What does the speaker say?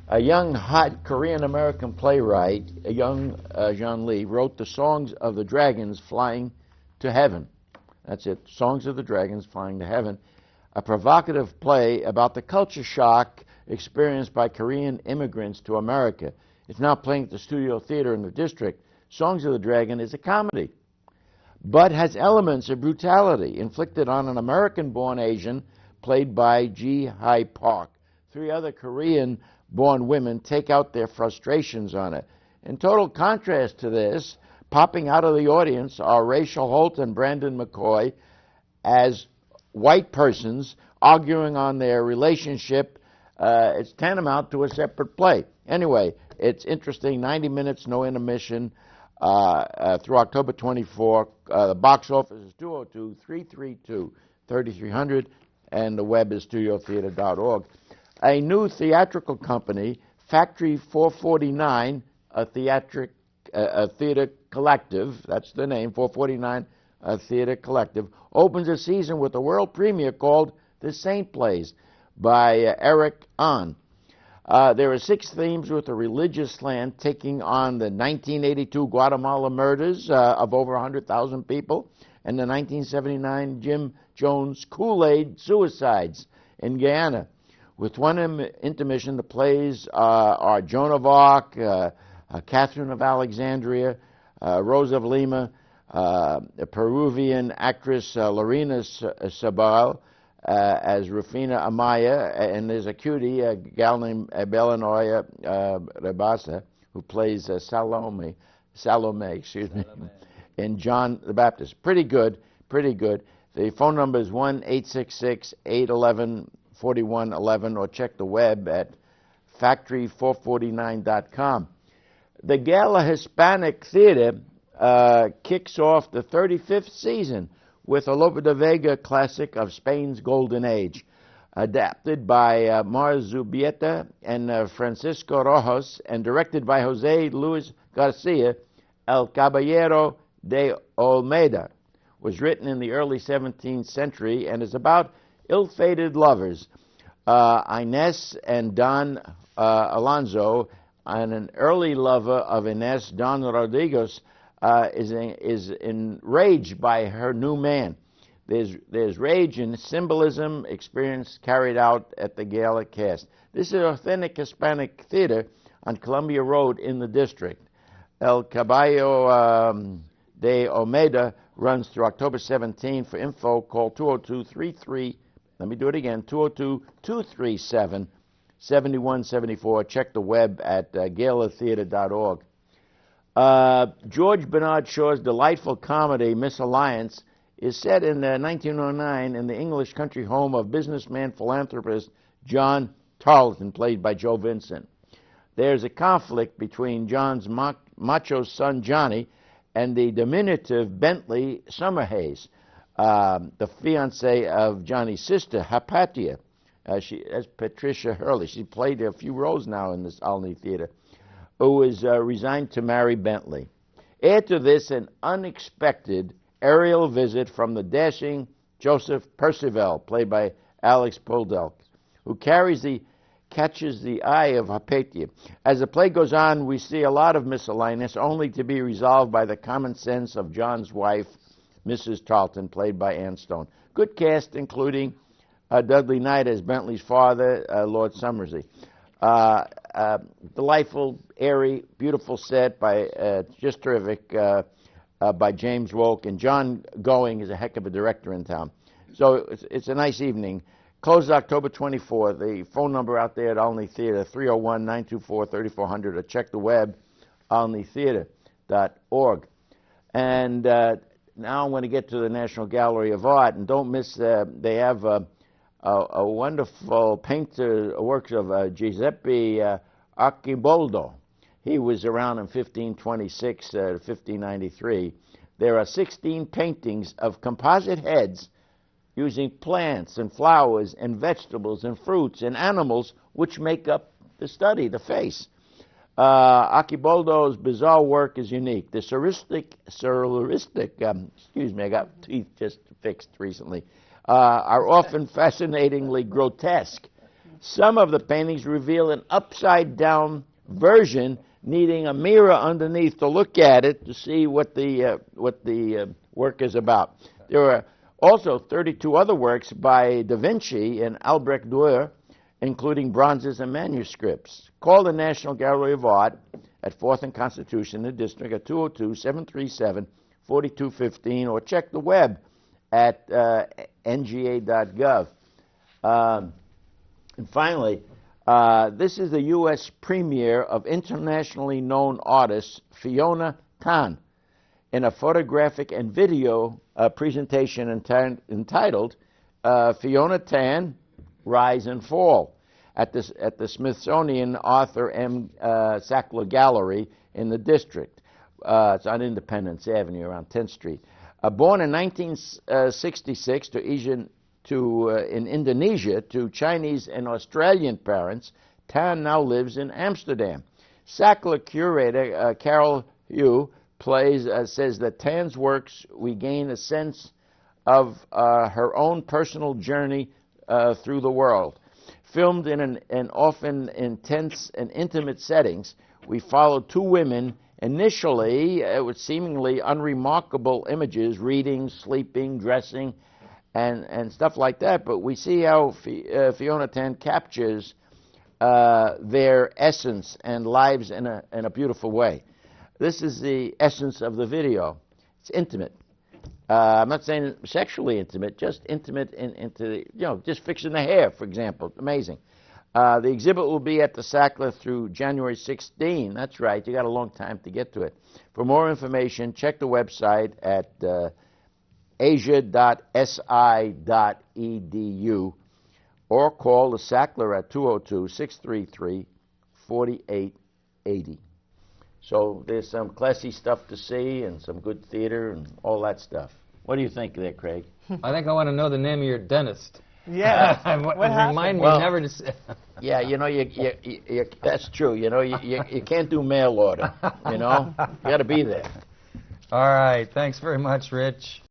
A young, hot Korean-American playwright, a young Jean Lee, wrote the Songs of the Dragons Flying to Heaven. That's it, Songs of the Dragons Flying to Heaven, a provocative play about the culture shock experienced by Korean immigrants to America. It's now playing at the Studio Theater in the District. Songs of the Dragon is a comedy, but has elements of brutality inflicted on an American-born Asian played by Ji Hae Park. Three other Korean-born women take out their frustrations on it. In total contrast to this, popping out of the audience are Rachel Holt and Brandon McCoy as white persons arguing on their relationship. It's tantamount to a separate play. Anyway, it's interesting, 90 minutes, no intermission, through October 24. The box office is 202-332-3300, and the web is studiotheater.org. A new theatrical company, Factory 449, a theater collective, that's the name, 449 Theater Collective, opens a season with a world premiere called The Saint Plays by Eric Ahn. There are 6 themes with a religious slant, taking on the 1982 Guatemala murders of over 100,000 people and the 1979 Jim Jones Kool-Aid suicides in Guyana. With one intermission, the plays are Joan of Arc, Catherine of Alexandria, Rose of Lima, a Peruvian actress Lorena Sabal as Rufina Amaya, and there's a cutie, a gal named Belenoya Rebasa, who plays Salome, in John the Baptist. Pretty good, pretty good. The phone number is 1-866-811-4111, or check the web at factory449.com. The Gala Hispanic Theater kicks off the 35th season with a Lope de Vega classic of Spain's Golden Age, adapted by Mar Zubieta and Francisco Rojas, and directed by Jose Luis Garcia. El Caballero de Olmeda was written in the early 17th century and is about ill-fated lovers. Inés and Don Alonso, and an early lover of Inés, Don Rodriguez, is enraged by her new man. There's rage and symbolism experience carried out at the gala cast. This is authentic Hispanic theater on Columbia Road in the District. El Caballo de Olmeda runs through October 17. For info, call 202-33, let me do it again, 202-237-7174. Check the web at galatheater.org. George Bernard Shaw's delightful comedy, Misalliance, is set in 1909 in the English country home of businessman philanthropist John Tarleton, played by Joe Vincent. There's a conflict between John's macho son Johnny and the diminutive Bentley Summerhays, the fiancée of Johnny's sister, Hypatia. That's Patricia Hurley. She played a few roles now in this Olney Theater, who is resigned to marry Bentley. Add to this an unexpected aerial visit from the dashing Joseph Percival, played by Alex Poldelk, who catches the eye of Hypatia. As the play goes on, we see a lot of miscellaneous, only to be resolved by the common sense of John's wife, Mrs. Tarleton, played by Ann Stone. Good cast, including Dudley Knight as Bentley's father, Lord Summersey. Delightful, airy, beautiful set by just terrific by James Wolk, and John Going is a heck of a director in town. So it's a nice evening. Closes October 24th. The phone number out there at Olney Theater, 301-924-3400, or check the web, olneytheater.org. And now I'm going to get to the National Gallery of Art, and don't miss, they have a wonderful painter, works of Giuseppe Archiboldo. He was around in 1526 to 1593. There are 16 paintings of composite heads using plants and flowers and vegetables and fruits and animals, which make up the study, the face. Archiboldo's bizarre work is unique. The surrealistic, excuse me, I got teeth just fixed recently, are often fascinatingly grotesque. Some of the paintings reveal an upside-down version, needing a mirror underneath to look at it to see what the work is about. There are also 32 other works by Da Vinci and Albrecht Dürer, including bronzes and manuscripts. Call the National Gallery of Art at 4th and Constitution in the district at 202-737-4215, or check the web at nga.gov. And finally, this is the U.S. premiere of internationally known artist Fiona Tan in a photographic and video presentation entitled Fiona Tan, Rise and Fall at the Smithsonian Arthur M. Sackler Gallery in the district. It's on Independence Avenue around 10th Street. Born in 1966 in Indonesia to Chinese and Australian parents, Tan now lives in Amsterdam. Sackler curator Carol Hu says that Tan's works, we gain a sense of her own personal journey through the world. Filmed in an often intense and intimate settings, we follow two women, initially with seemingly unremarkable images, reading, sleeping, dressing, and stuff like that, but we see how Fiona Tan captures their essence and lives in a beautiful way. This is the essence of the video. It's intimate. I'm not saying sexually intimate, just intimate into, just fixing the hair, for example. Amazing. The exhibit will be at the Sackler through January 16. That's right. You got a long time to get to it. For more information, check the website at asia.si.edu or call the Sackler at 202-633-4880. So there's some classy stuff to see and some good theater and all that stuff. What do you think there, Craig? I think I want to know the name of your dentist. Yeah. What Remind me never to say. Yeah, that's true. You can't do mail order. You got to be there. All right. Thanks very much, Rich.